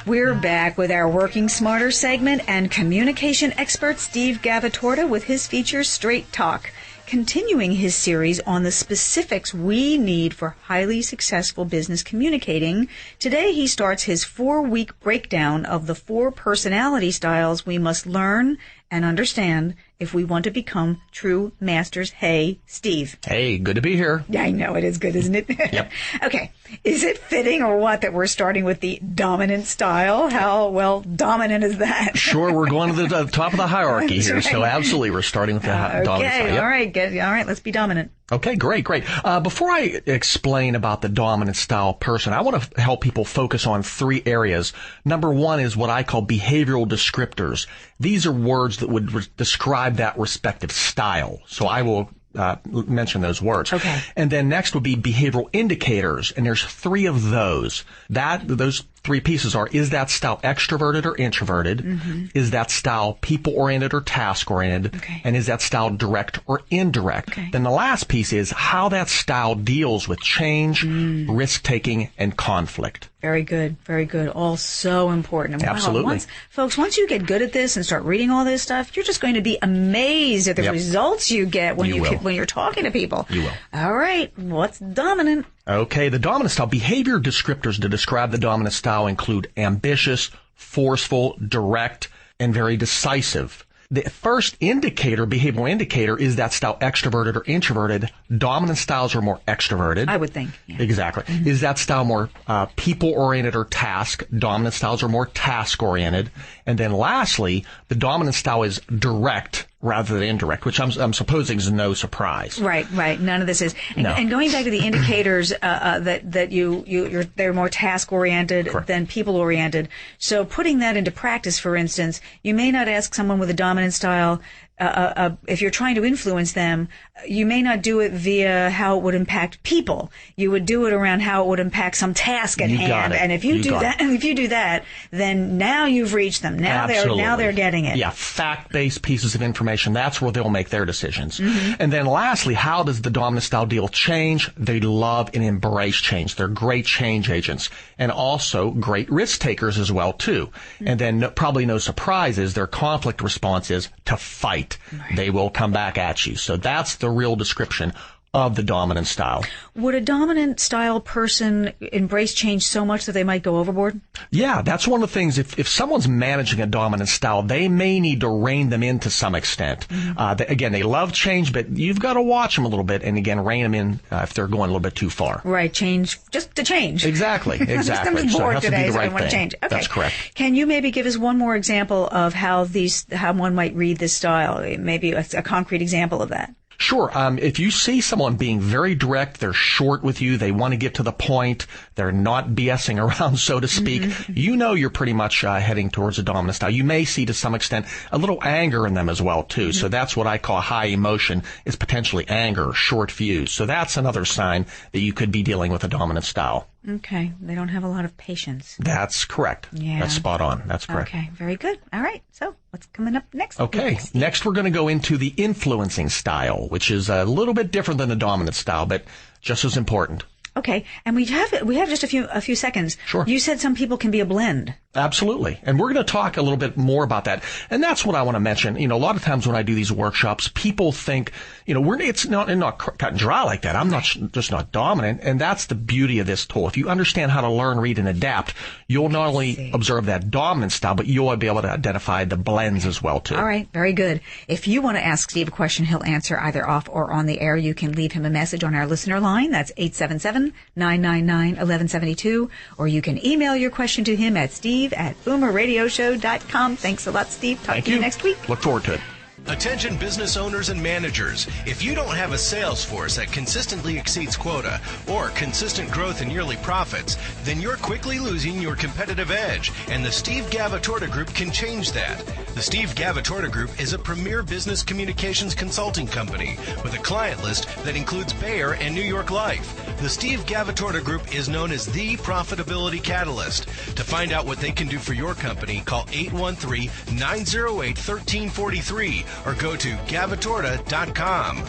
We're back with our Working Smarter segment and communication expert Steve Gavatorta with his feature Straight Talk, continuing his series on the specifics we need for highly successful business communicating. Today he starts his 4-week breakdown of the 4 personality styles we must learn and understand if we want to become true masters. Hey, Steve. Hey, good to be here. Yeah, I know it is good, isn't it? Yep. Okay. Is it fitting or what that we're starting with the dominant style? How, well, dominant is that? Sure, we're going to the top of the hierarchy here, right. So absolutely, we're starting with the dominant style. Okay, Yep. all right, let's be dominant. Okay, great. Before I explain about the dominant style person, I want to help people focus on 3 areas. Number 1 is what I call behavioral descriptors. These are words that would describe that respective style. So I will mention those words. Okay. And then next would be behavioral indicators, and there's 3 of those. Those 3 pieces are, is that style extroverted or introverted? Mm-hmm. Is that style people-oriented or task-oriented? Okay. And is that style direct or indirect? Okay. Then the last piece is how that style deals with change, risk-taking, and conflict. Very good, very good. All so important. And Absolutely. Once you get good at this and start reading all this stuff, you're just going to be amazed at the results you get when when you're talking to people. You will. All right, what's dominant? Okay, the dominant style. Behavior descriptors to describe the dominant style include ambitious, forceful, direct, and very decisive. The first indicator, behavioral indicator, is that style extroverted or introverted. Dominant styles are more extroverted. I would think. Yeah. Exactly. Mm-hmm. Is that style more people-oriented or task? Dominant styles are more task-oriented. And then lastly, the dominant style is direct rather than indirect, which I'm supposing is no surprise. Right. None of this is. No. And going back to the indicators, that they're more task-oriented than people-oriented. So putting that into practice, for instance, you may not ask someone with a dominant style, if you're trying to influence them, you may not do it via how it would impact people. You would do it around how it would impact some task at hand. And if you do that, then now you've reached them. Now they're getting it. Yeah, fact-based pieces of information. That's where they'll make their decisions. Mm-hmm. And then lastly, how does the dominant style deal with change? They love and embrace change. They're great change agents and also great risk takers as well too. Mm-hmm. And then probably no surprises, their conflict response is to fight. Right. They will come back at you. So that's the real description of the dominant style. Would a dominant style person embrace change so much that they might go overboard? Yeah, that's one of the things. If someone's managing a dominant style, they may need to rein them in to some extent. Mm-hmm. Again, they love change, but you've got to watch them a little bit and, again, rein them in if they're going a little bit too far. Right, change, just to change. Exactly. I'm just going to be bored today, so I want to change. Okay. That's correct. Can you maybe give us one more example of how one might read this style? Maybe a concrete example of that. Sure. If you see someone being very direct, they're short with you, they want to get to the point, they're not BSing around, so to speak, you know you're pretty much heading towards a dominant style. You may see to some extent a little anger in them as well, too. So that's what I call high emotion, is potentially anger, short fuse. So that's another sign that you could be dealing with a dominant style. Okay. They don't have a lot of patience. That's correct. Yeah. That's spot on. That's correct. Okay. Very good. All right. So what's coming up next? Okay. Next, we're going to go into the influencing style, which is a little bit different than the dominant style, but just as important. Okay. And we have just a few seconds. Sure. You said some people can be a blend. Absolutely. And we're going to talk a little bit more about that. And that's what I want to mention. You know, a lot of times when I do these workshops, people think, you know, it's not cut and dry like that. I'm just not dominant. And that's the beauty of this tool. If you understand how to learn, read, and adapt, you'll not only observe that dominant style, but you'll be able to identify the blends as well, too. All right. Very good. If you want to ask Steve a question he'll answer either off or on the air, you can leave him a message on our listener line. That's 877-999-1172. Or you can email your question to him at steve@boomerradioshow.com. Thanks a lot, Steve. Talk to you next week. Look forward to it. Attention business owners and managers. If you don't have a sales force that consistently exceeds quota or consistent growth in yearly profits, then you're quickly losing your competitive edge, and the Steve Gavatorta Group can change that. The Steve Gavatorta Group is a premier business communications consulting company with a client list that includes Bayer and New York Life. The Steve Gavatorta Group is known as the profitability catalyst. To find out what they can do for your company, call 813-908-1343 or go to Gavatorta.com.